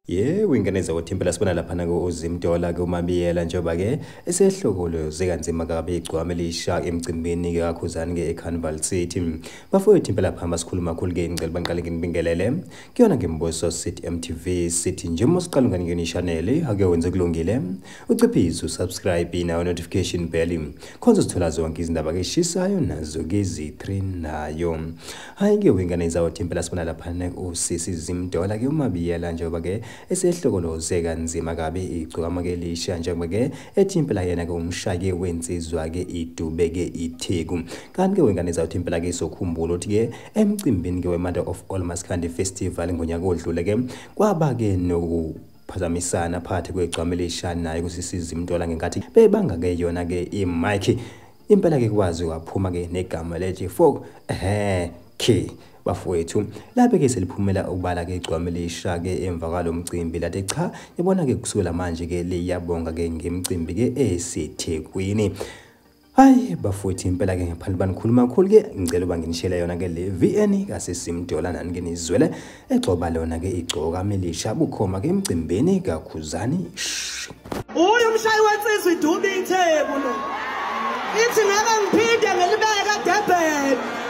Winganeza wothimpela sibona lapha na ku Zimdola ke uMabiyela njengoba ke esehlokolo zekanzima kabe igcwame lisha emcimbini ke kakhuzani ke eCarnival City. Bafowethu impela phamba sikhuluma kakhulu ke ngicela banqale nginibingelele. Kuyona ke Mboso City MTV City nje mosiqala ngani ke channel ake wenze kulungile. Uciphize usubscribe na notification bell. Khonza sithola zonke izindaba ke shishayo nazo ke zi3 nayo. Hayi ke winganeza wothimpela sibona lapha na uSisi Zimdola ke uMabiyela njengoba ke esehlokoloze kanzima kabe igcwama ke lisha njengoba ke ethi impela yena ke umshake wensizwa ke idube ke itheku kanti ke wengane zawuthi impela ke sokhumbula ukuthi ke emcimbini ke weMother of All Maskandi Festival ngonyaka odlule ke kwaba ke nokuphazamisana phakathi kwegcwama lisha naye kuSisi Zimdola ngenkathi bebanga ke yona ke imic impela ke kwazi waphuma ke negama lethi folk ke bafowethu lapho ke seliphumela ukubala ke igcwame lisha ke emva kwalomcimbi lathi cha yabona ke kusukela manje ke liyabonga ke ngemicimbi ke eseThekwini. Hayi bafowethu impela ke ngaphandle banikhuluma kakhulu ke ngicela ubanginishela yona ke le VN kaSisimdola nani ke nizwele egcoba lona ke igcoka melisha bukhoma ke emcimbini kakhuzani. Uyu umshayi wensizwa idube itheku lo. Ithi ngeke ngiphinde ngelibeka Durban.